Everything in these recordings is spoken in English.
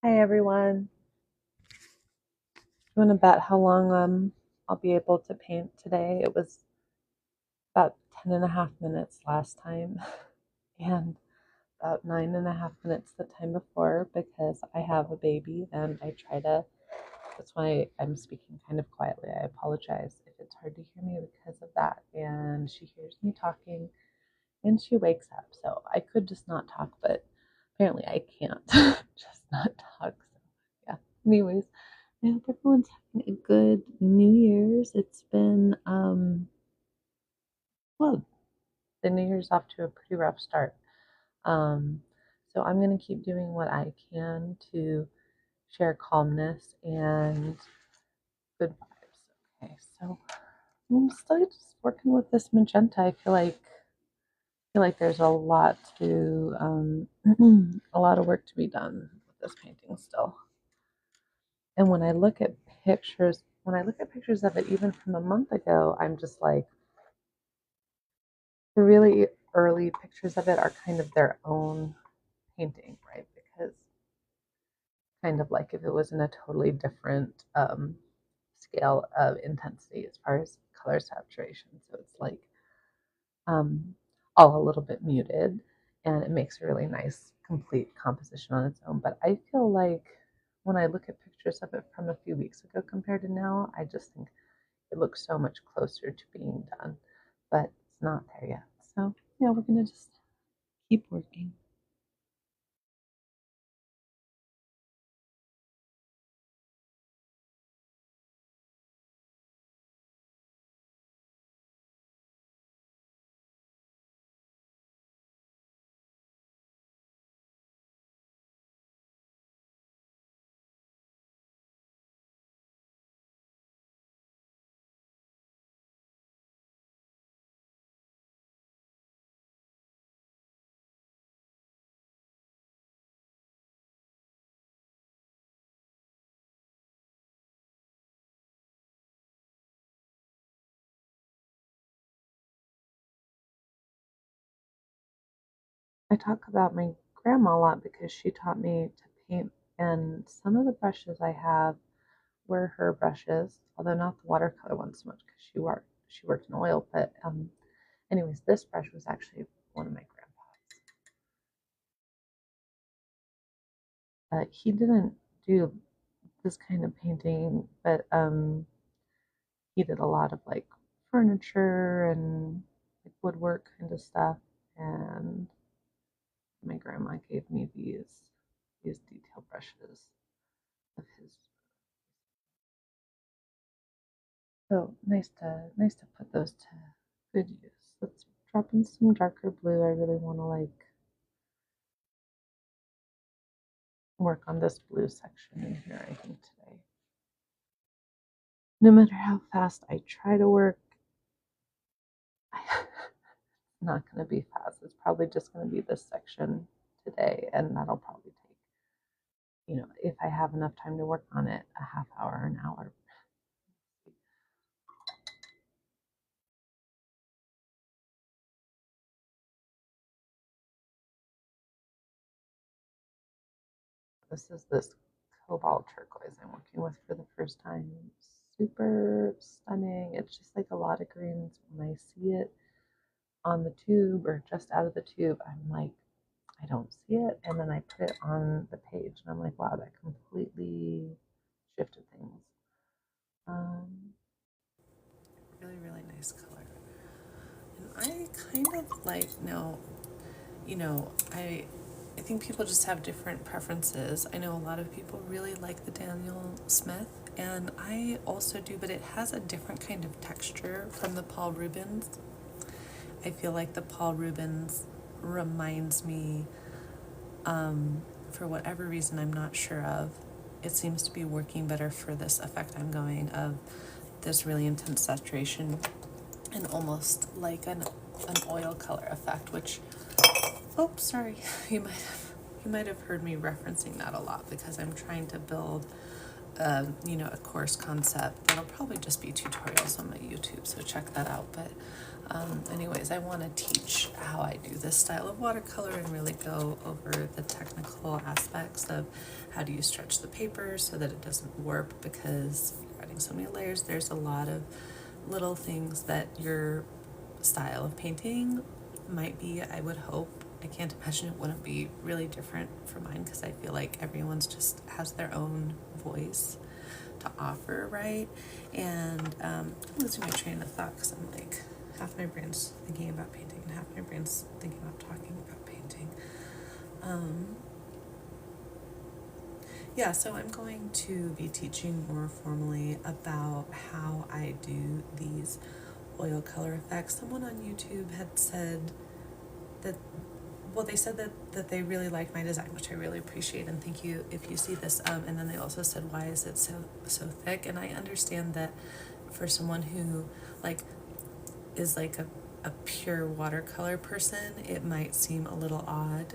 Hi everyone. You want to bet how long I'll be able to paint today? It was about 10.5 minutes last time and about 9.5 minutes the time before because I have a baby and that's why I'm speaking kind of quietly. I apologize if it's hard to hear me because of that. And she hears me talking and she wakes up. So I could just not talk, but apparently I can't just not talk. So yeah. Anyways, I hope everyone's having a good New Year's. It's been well, the New Year's off to a pretty rough start. Um, so I'm gonna keep doing what I can to share calmness and good vibes. Okay, so I'm still just working with this magenta. I feel like there's a lot to a lot of work to be done with this painting still. And when I look at pictures of it even from a month ago, I'm just like the really early pictures of it are kind of their own painting, right? Because kind of like if it was in a totally different scale of intensity as far as color saturation. So it's like um, all a little bit muted and it makes a really nice complete composition on its own. But I feel like when I look at pictures of it from a few weeks ago compared to now, I just think it looks so much closer to being done, but it's not there yet. So yeah, we're gonna just keep working. I talk about my grandma a lot because she taught me to paint, and some of the brushes I have were her brushes, although not the watercolor ones so much because she worked in oil. But anyways, this brush was actually one of my grandpa's. He didn't do this kind of painting, but he did a lot of like furniture and like woodwork kind of stuff. And my grandma gave me these detail brushes of his. So nice to put those to good use. Let's drop in some darker blue. I really want to like work on this blue section in here, I think, today. No matter how fast I try to work, it's not going to be fast. It's probably just going to be this section today, and that'll probably take, if I have enough time to work on it, a half hour, an hour. This cobalt turquoise I'm working with for the first time. Super stunning. It's just like a lot of greens. When I see it on the tube or just out of the tube, I'm like, I don't see it. And then I put it on the page and I'm like, wow, that completely shifted things. Really, really nice color. And I kind of like now, I think people just have different preferences. I know a lot of people really like the Daniel Smith, and I also do, but it has a different kind of texture from the Paul Rubens. I feel like the Paul Rubens reminds me, for whatever reason I'm not sure of, it seems to be working better for this effect I'm going of this really intense saturation and almost like an oil color effect, which, oh, sorry, you might have heard me referencing that a lot because I'm trying to build a course concept that'll probably just be tutorials on my YouTube, so check that out. But Anyways, I want to teach how I do this style of watercolor and really go over the technical aspects of how do you stretch the paper so that it doesn't warp, because you're adding so many layers. There's a lot of little things that your style of painting might be, I would hope. I can't imagine it wouldn't be really different from mine, because I feel like everyone's just has their own voice to offer, right? And I'm losing my train of thought because I'm like, half my brain's thinking about painting and half my brain's thinking about talking about painting. Yeah, so I'm going to be teaching more formally about how I do these oil color effects. Someone on YouTube had said that, well, they said that they really liked my design, which I really appreciate, and thank you if you see this. And then they also said, why is it so thick? And I understand that for someone who is like a pure watercolor person, it might seem a little odd.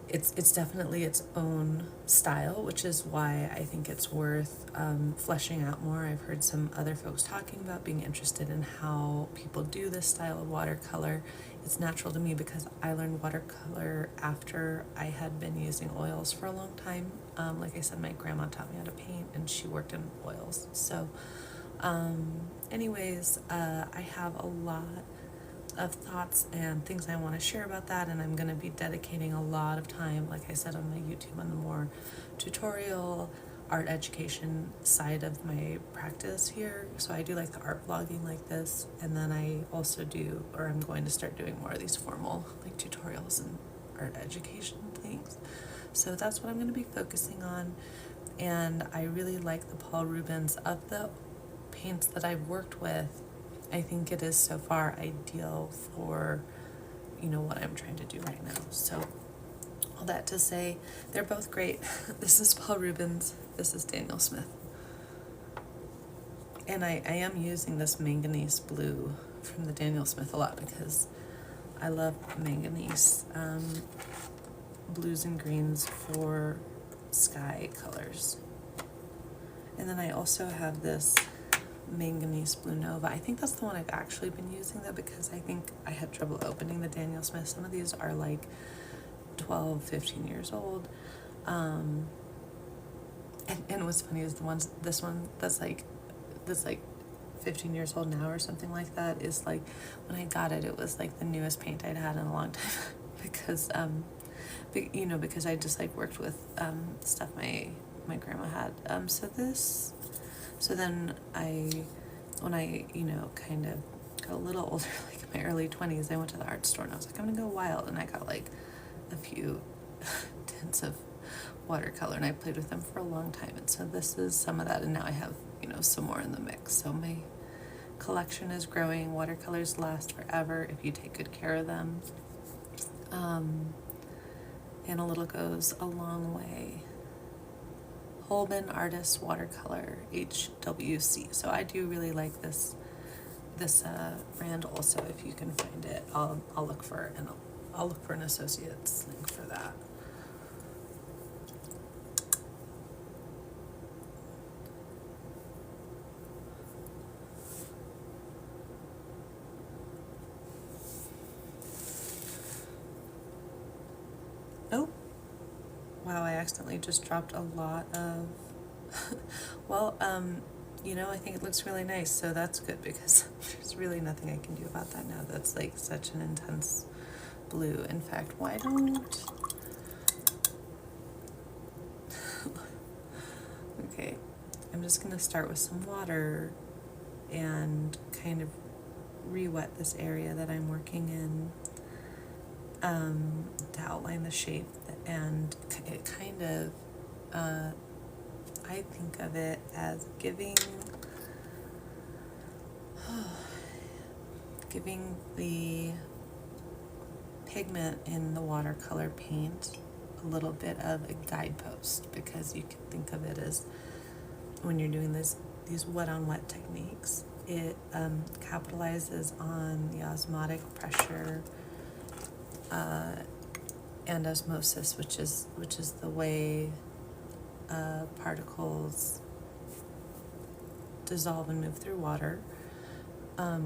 It's definitely its own style, which is why I think it's worth fleshing out more. I've heard some other folks talking about being interested in how people do this style of watercolor. It's natural to me because I learned watercolor after I had been using oils for a long time. Like I said, my grandma taught me how to paint and she worked in oils. So anyways, I have a lot of thoughts and things I want to share about that, and I'm going to be dedicating a lot of time, like I said, on my YouTube, on the more tutorial art education side of my practice here. So I do like the art vlogging like this, and then I also do, or I'm going to start doing more of these formal like tutorials and art education things. So that's what I'm going to be focusing on. And I really like the Paul Rubens. Of the paints that I've worked with, I think it is so far ideal for, what I'm trying to do right now. So all that to say, they're both great. This is Paul Rubens, this is Daniel Smith. And I am using this manganese blue from the Daniel Smith a lot because I love manganese blues and greens for sky colors. And then I also have this manganese blue Nova. I think that's the one I've actually been using though, because I think I had trouble opening the Daniel Smith. Some of these are like 12, 15 years old. And what's funny is this one that's like 15 years old now or something like that is like, when I got it, it was like the newest paint I'd had in a long time because because I just like worked with stuff my grandma had. So then when I kind of got a little older, like in my early 20s, I went to the art store and I was like, I'm gonna go wild, and I got like a few tints of watercolor and I played with them for a long time. And so this is some of that, and now I have some more in the mix. So my collection is growing. Watercolors last forever if you take good care of them, and a little goes a long way. Holman Artist Watercolor, HWC. So I do really like this brand also. If you can find it, I'll look for an associate's link for that. Oh, wow! I accidentally just dropped a lot of. Well, I think it looks really nice, so that's good because there's really nothing I can do about that now. That's like such an intense blue. In fact, why don't... Okay, I'm just gonna start with some water and kind of re-wet this area that I'm working in to outline the shape, and it kind of I think of it as giving the pigment in the watercolor paint a little bit of a guidepost, because you can think of it as, when you're doing these wet on wet techniques, it capitalizes on the osmotic pressure and osmosis, which is the way particles dissolve and move through water.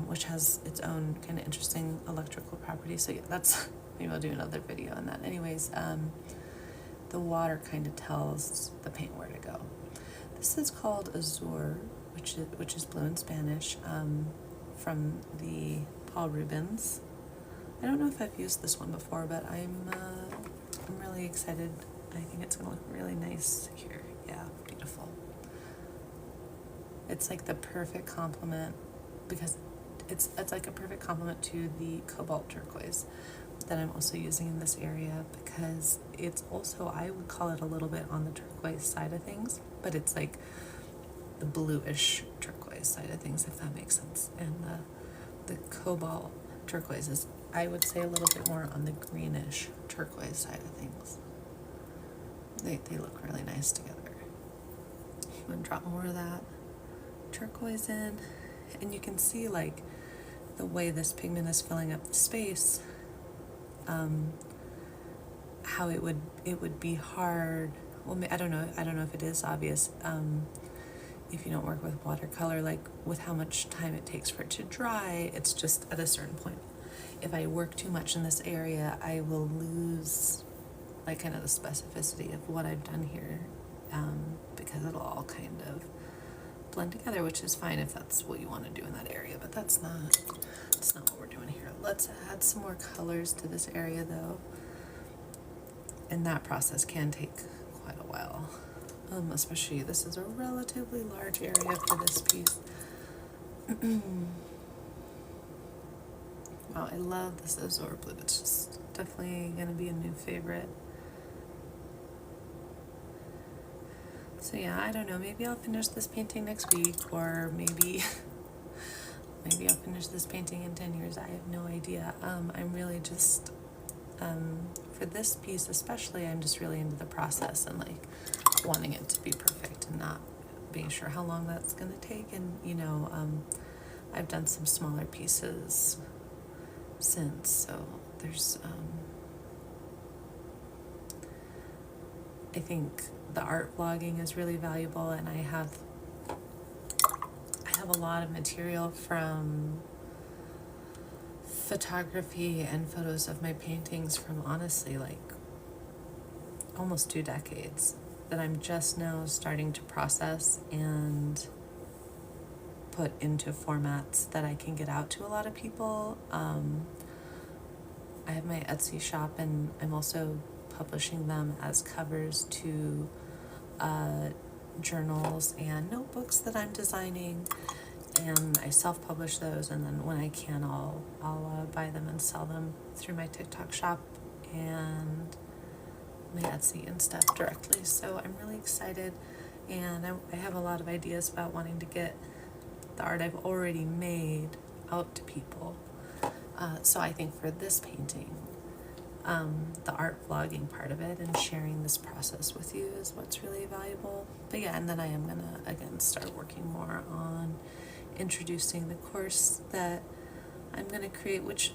which has its own kind of interesting electrical properties. So yeah, that's, maybe I'll do another video on that. Anyways, the water kind of tells the paint where to go. This is called Azure, which is blue in Spanish, from the Paul Rubens. I don't know if I've used this one before, but I'm really excited. I think it's gonna look really nice here. Yeah, beautiful. It's like the perfect complement, because it's like a perfect complement to the cobalt turquoise that I'm also using in this area, because it's also, I would call it a little bit on the turquoise side of things, but it's like the bluish turquoise side of things, if that makes sense. And the cobalt turquoise is, I would say, a little bit more on the greenish turquoise side of things. They look really nice together. I'm gonna drop more of that turquoise in, and you can see like the way this pigment is filling up the space, how it would be hard. Well, I don't know if it is obvious, if you don't work with watercolor, like with how much time it takes for it to dry. It's just at a certain point. If I work too much in this area, I will lose like kind of the specificity of what I've done here, because it'll all kind of blend together, which is fine if that's what you want to do in that area, but that's not what we're doing here. Let's add some more colors to this area though, and that process can take quite a while, especially this is a relatively large area for this piece. Wow, I love this Azure blue. It's just definitely gonna be a new favorite. So yeah, I don't know, maybe I'll finish this painting next week, or maybe I'll finish this painting in 10 years. I have no idea. I'm really just, for this piece especially, I'm just really into the process and like wanting it to be perfect and not being sure how long that's gonna take. And you know, I've done some smaller pieces since, so there's, I think the art vlogging is really valuable, and I have a lot of material from photography and photos of my paintings from honestly like almost 2 decades that I'm just now starting to process and put into formats that I can get out to a lot of people. I have my Etsy shop, and I'm also publishing them as covers to journals and notebooks that I'm designing, and I self-publish those, and then when I can, I'll buy them and sell them through my TikTok shop and my Etsy and stuff directly. So I'm really excited, and I have a lot of ideas about wanting to get the art I've already made out to people. So I think for this painting, the art vlogging part of it and sharing this process with you is what's really valuable. But yeah, and then I am gonna again start working more on introducing the course that I'm gonna create, which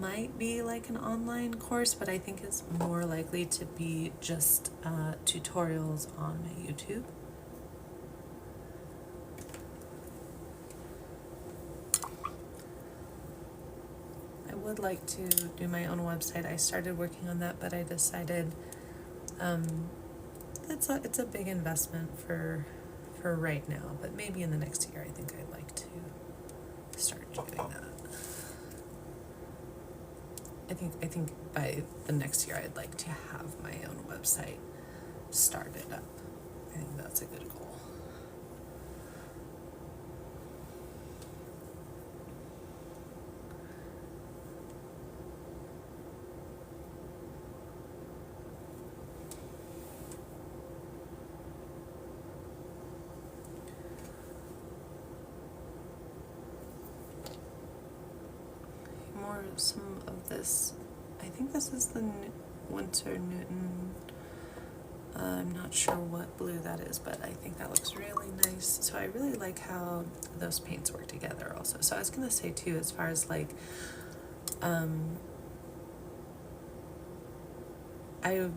might be like an online course, but I think it's more likely to be just tutorials on my YouTube. I would like to do my own website. I started working on that, but I decided it's a big investment for right now, but maybe in the next year I think I'd like to start doing that. I think by the next year I'd like to have my own website started up. I think that's a good goal. Some of this, I think this is the Winsor Newton, I'm not sure what blue that is, but I think that looks really nice. So I really like how those paints work together also. So I was gonna say too, as far as like I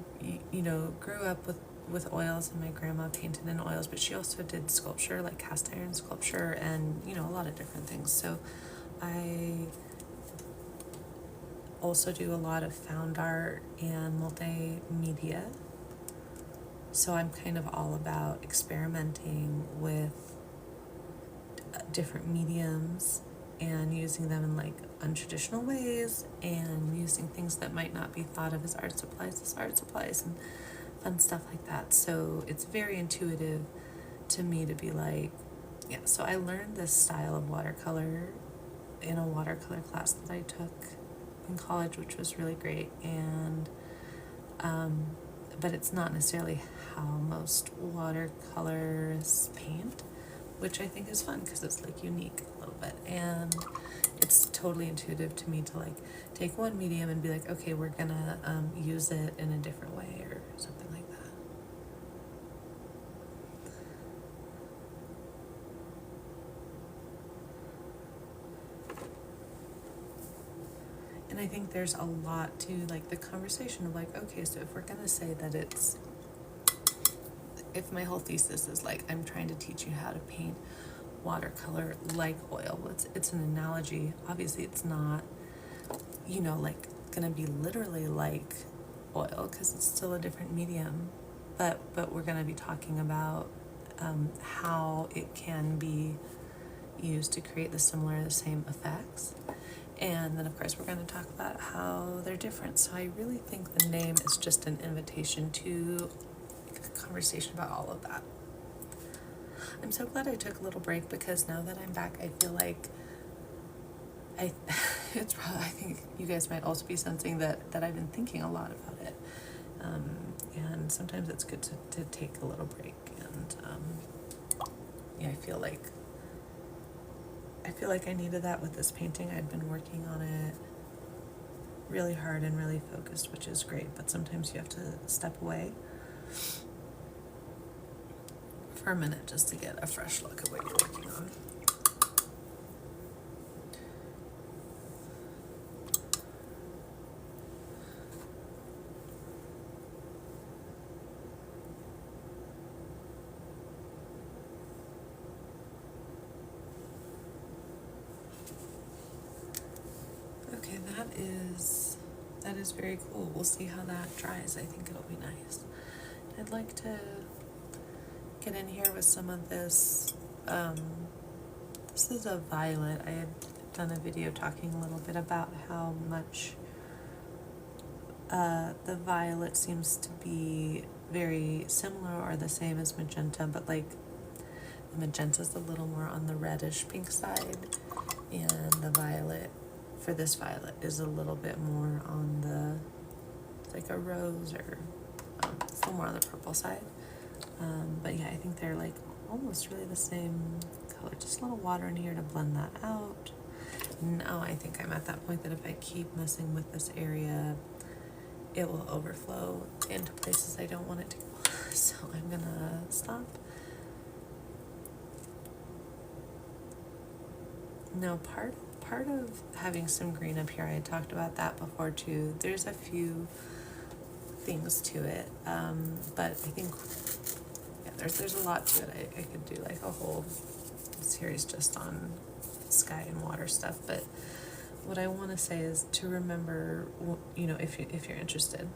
grew up with with oils, and my grandma painted in oils, but she also did sculpture, like cast iron sculpture, and you know, a lot of different things. So I also do a lot of found art and multimedia. So I'm kind of all about experimenting with different mediums and using them in like untraditional ways, and using things that might not be thought of as art supplies and fun stuff like that. So it's very intuitive to me to be like, yeah, so I learned this style of watercolor in a watercolor class that I took in college, which was really great, and but it's not necessarily how most watercolorists paint, which I think is fun because it's like unique a little bit, and it's totally intuitive to me to like take one medium and be like, okay, we're gonna use it in a different way or something like that. And I think there's a lot to like the conversation of like, okay, so if we're gonna say that it's, if my whole thesis is like I'm trying to teach you how to paint watercolor like oil, it's an analogy. Obviously it's not, you know, like gonna be literally like oil because it's still a different medium, but we're gonna be talking about how it can be used to create the same effects. And then of course we're going to talk about how they're different. So I really think the name is just an invitation to a conversation about all of that. I'm so glad I took a little break, because now that I'm back, I feel like I think you guys might also be sensing that I've been thinking a lot about it. And sometimes it's good to take a little break. And yeah, I feel like I needed that with this painting. I'd been working on it really hard and really focused, which is great, but sometimes you have to step away for a minute just to get a fresh look at what you're working on. Okay, that is very cool. We'll see how that dries. I think it'll be nice. I'd like to get in here with some of this. This is a violet. I had done a video talking a little bit about how much the violet seems to be very similar or the same as magenta, but like the magenta's a little more on the reddish pink side, and the violet for this violet is a little bit more on the, like a rose, or it's a little more on the purple side. But yeah, I think they're like almost really the same color. Just a little water in here to blend that out. Now I think I'm at that point that if I keep messing with this area, it will overflow into places I don't want it to go. So I'm gonna stop. Now part of having some green up here, I had talked about that before too. There's a few things to it, but I think there's a lot to it. I could do like a whole series just on sky and water stuff, but what I want to say is to remember, you know, if you're interested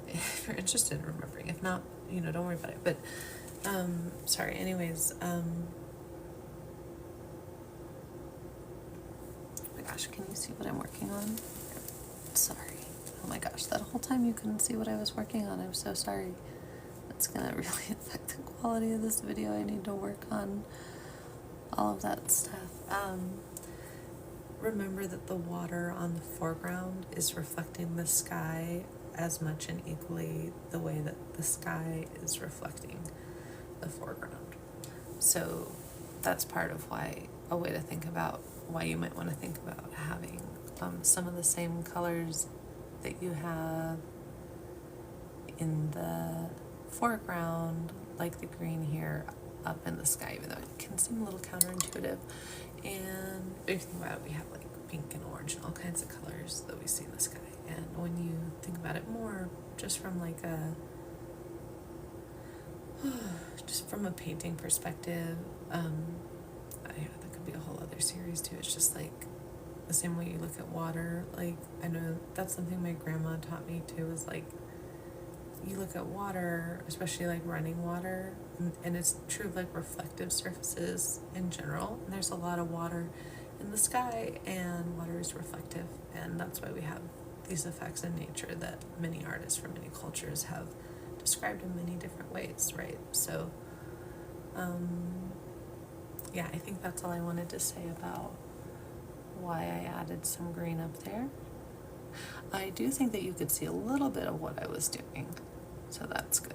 in remembering. If not, you know, don't worry about it. But sorry, anyways, oh my gosh, can you see what I'm working on? Sorry. Oh my gosh, that whole time you couldn't see what I was working on. I'm so sorry. It's gonna really affect the quality of this video. I need to work on all of that stuff. Remember that the water on the foreground is reflecting the sky as much and equally the way that the sky is reflecting the foreground. So that's part of why, a way to think about why you might want to think about having some of the same colors that you have in the foreground, like the green here, up in the sky, even though it can seem a little counterintuitive. And if you think about it, we have like pink and orange and all kinds of colors that we see in the sky. And when you think about it more, just from like a just from a painting perspective, that could be a whole other series too. It's just like the same way you look at water. Like, I know that's something my grandma taught me too, is like, you look at water, especially like running water, and it's true of like reflective surfaces in general. And there's a lot of water in the sky, and water is reflective, and that's why we have these effects in nature that many artists from many cultures have described in many different ways, right? So, yeah, I think that's all I wanted to say about why I added some green up there. I do think that you could see a little bit of what I was doing, so that's good.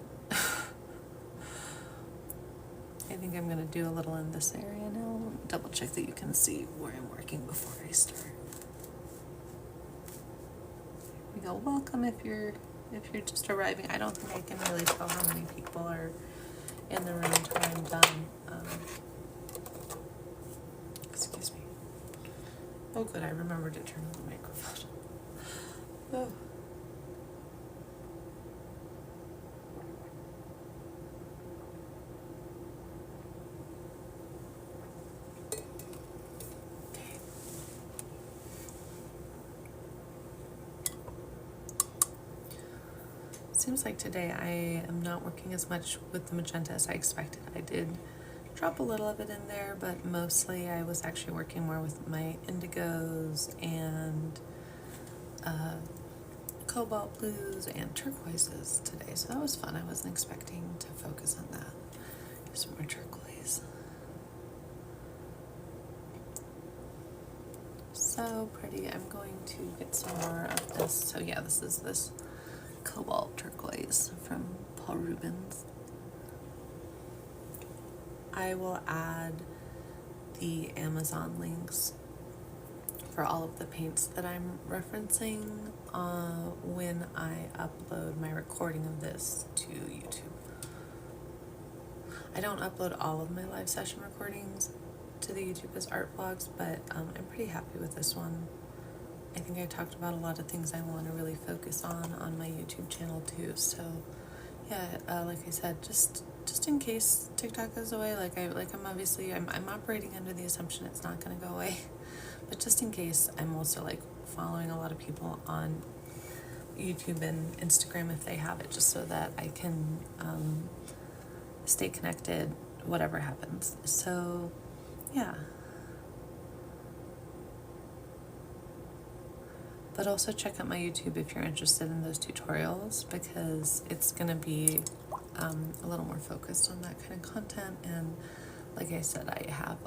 I think I'm going to do a little in this area now. Double check that you can see where I'm working before I start. We go, welcome if you're just arriving. I don't think I can really tell how many people are in the room until I'm done. Excuse me. Oh good, I remembered to turn on the microphone. Oh. Seems like today I am not working as much with the magenta as I expected. I did drop a little of it in there, but mostly I was actually working more with my indigos and cobalt blues and turquoises today, so that was fun. I wasn't expecting to focus on that. Here's some more turquoise. So pretty. I'm going to get some more of this. So yeah, this is this cobalt turquoise from Paul Rubens. I will add the Amazon links for all of the paints that I'm referencing when I upload my recording of this to YouTube. I don't upload all of my live session recordings to the YouTube as art vlogs, but I'm pretty happy with this one. I think I talked about a lot of things I want to really focus on my YouTube channel too. So yeah, like I said, just in case TikTok goes away, I'm operating under the assumption it's not going to go away, but just in case, I'm also like following a lot of people on YouTube and Instagram if they have it, just so that I can stay connected whatever happens. So yeah. But also check out my YouTube if you're interested in those tutorials, because it's going to be a little more focused on that kind of content. And like I said, I have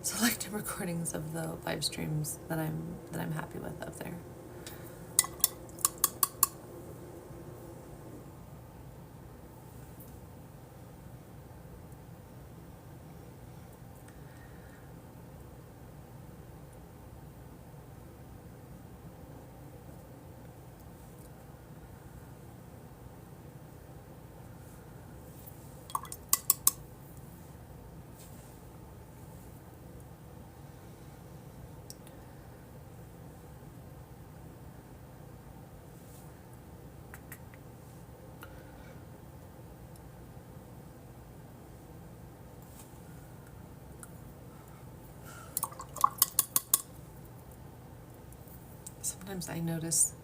selected recordings of the live streams that I'm happy with up there. Sometimes I notice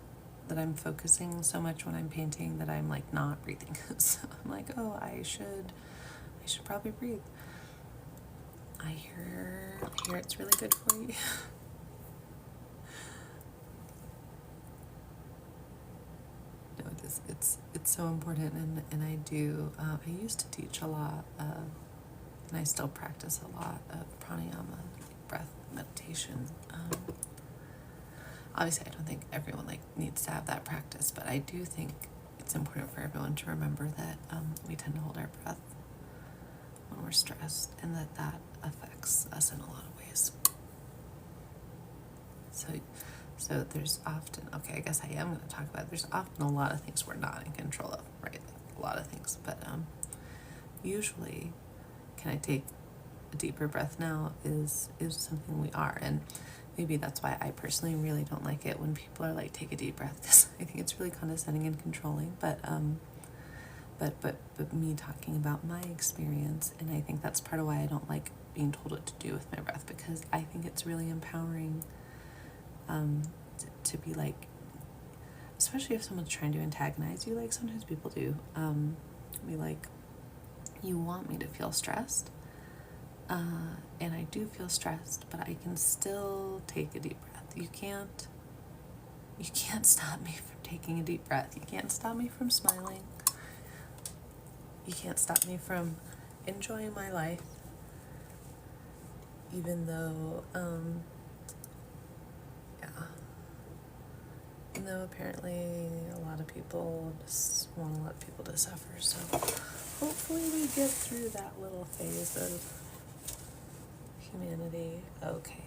that I'm focusing so much when I'm painting that I'm like not breathing. So I'm like, oh, I should probably breathe. I hear it's really good for you. No, it is. It's so important, and I do. I used to teach a lot of, and I still practice a lot of pranayama, breath meditation. Obviously, I don't think everyone needs to have that practice, but I do think it's important for everyone to remember that we tend to hold our breath when we're stressed, and that affects us in a lot of ways. So there's often, okay, I guess I am going to talk about it. There's often a lot of things we're not in control of, right? A lot of things, but usually, can I take a deeper breath now is something we are. And maybe that's why I personally really don't like it when people are like, take a deep breath, because I think it's really condescending and controlling. But but me talking about my experience, and I think that's part of why I don't like being told what to do with my breath, because I think it's really empowering to be like, especially if someone's trying to antagonize you, like sometimes people do, be like, you want me to feel stressed, and I do feel stressed, but I can still take a deep breath. You can't stop me from taking a deep breath. You can't stop me from smiling. You can't stop me from enjoying my life, even though, even though apparently a lot of people just want to let people to suffer. So hopefully we get through that little phase of humanity. Okay.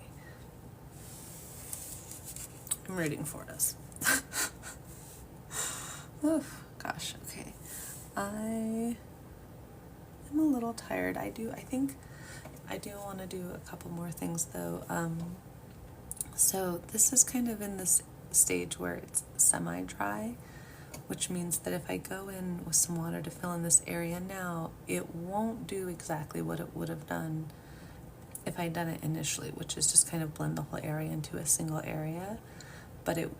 I'm rooting for us. Oof, gosh, okay. I am a little tired. I think I do want to do a couple more things though. So this is kind of in this stage where it's semi-dry, which means that if I go in with some water to fill in this area now, it won't do exactly what it would have done if I'd done it initially, which is just kind of blend the whole area into a single area. But it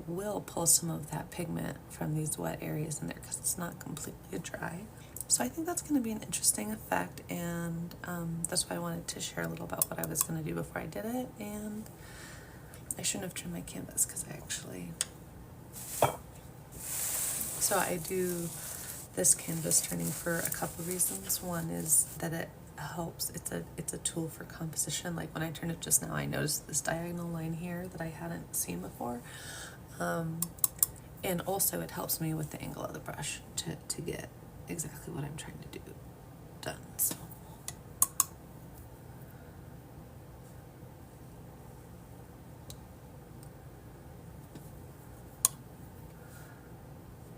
will pull some of that pigment from these wet areas in there because it's not completely dry. So I think that's going to be an interesting effect, and that's why I wanted to share a little about what I was going to do before I did it. And I shouldn't have trimmed my canvas because I actually... So I do this canvas turning for a couple of reasons. One is that it helps. It's a tool for composition. Like when I turned it just now, I noticed this diagonal line here that I hadn't seen before. And also it helps me with the angle of the brush to get exactly what I'm trying to do done. So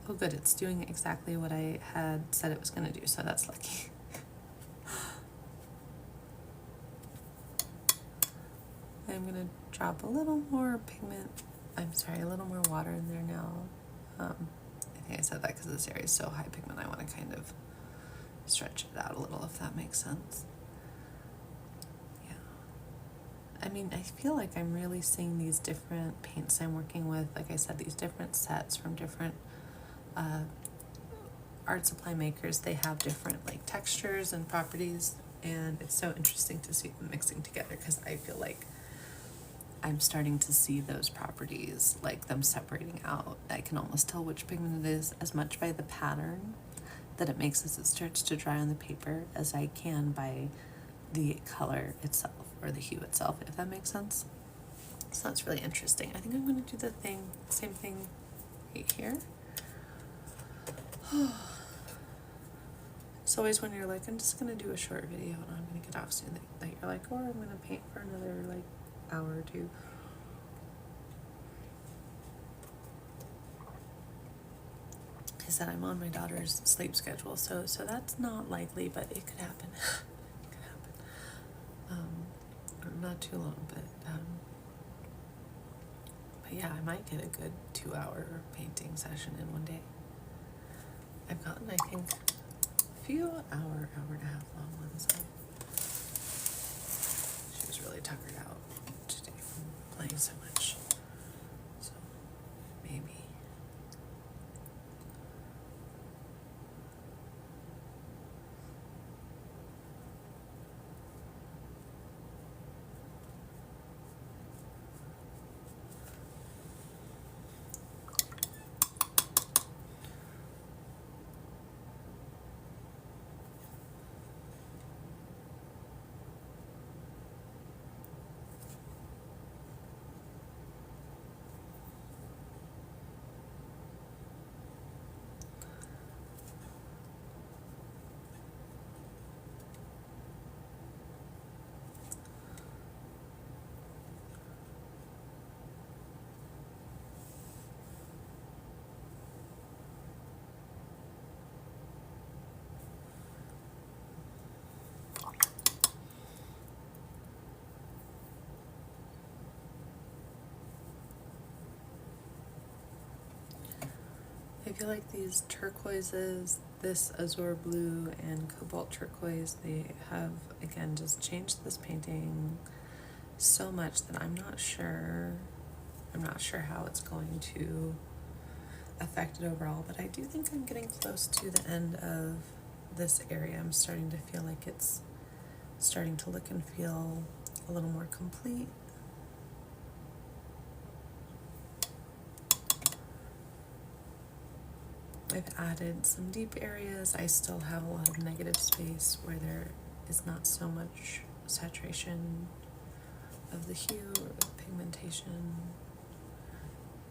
oh good, it's doing exactly what I had said it was going to do, so that's lucky. I'm going to drop a little more pigment, a little more water in there now. I think I said that because this area is so high pigment, I want to kind of stretch it out a little, if that makes sense. Yeah. I mean, I feel like I'm really seeing these different paints I'm working with, like I said, these different sets from different art supply makers. They have different like textures and properties, and it's so interesting to see them mixing together because I feel like I'm starting to see those properties, like them separating out. I can almost tell which pigment it is as much by the pattern that it makes as it starts to dry on the paper as I can by the color itself or the hue itself, if that makes sense. So that's really interesting. I think I'm going to do the same thing right here. It's always when you're like, I'm just going to do a short video and I'm going to get off soon, that you're like, or I'm going to paint for another like hour or two. Is that I'm on my daughter's sleep schedule, so that's not likely, but it could happen. It could happen. Not too long, but yeah, I might get a good 2-hour painting session in one day. I've gotten, I think, a few hour and a half long ones. She was really tuckered out today from playing so much. So maybe. I feel like these turquoises, this azure blue and cobalt turquoise, they have, again, just changed this painting so much that I'm not sure how it's going to affect it overall, but I do think I'm getting close to the end of this area. I'm starting to feel like it's starting to look and feel a little more complete. I've added some deep areas. I still have a lot of negative space where there is not so much saturation of the hue or the pigmentation.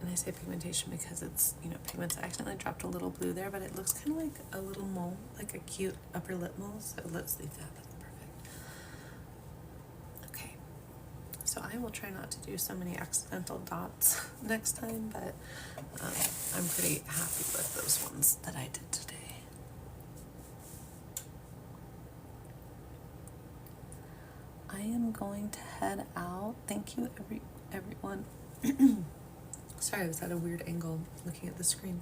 And I say pigmentation because it's, you know, pigments. I accidentally dropped a little blue there, but it looks kind of like a little mole, like a cute upper lip mole. So let's leave that. That's perfect. Okay. So I will try not to do so many accidental dots next time, but I'm pretty happy with those ones that I did today. I am going to head out. Thank you, everyone. Sorry, I was at a weird angle looking at the screen.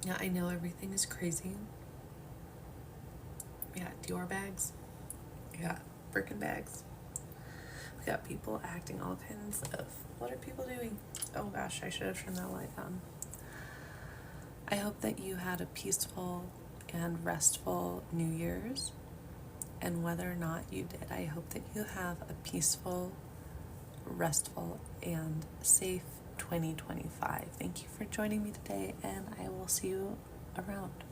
Yeah, I know everything is crazy. We got Dior bags. We got Birkin bags. We got people acting all kinds of... What are people doing? Oh gosh, I should have turned that light on. I hope that you had a peaceful and restful New Year's. And whether or not you did, I hope that you have a peaceful, restful, and safe 2025. Thank you for joining me today, and I will see you around.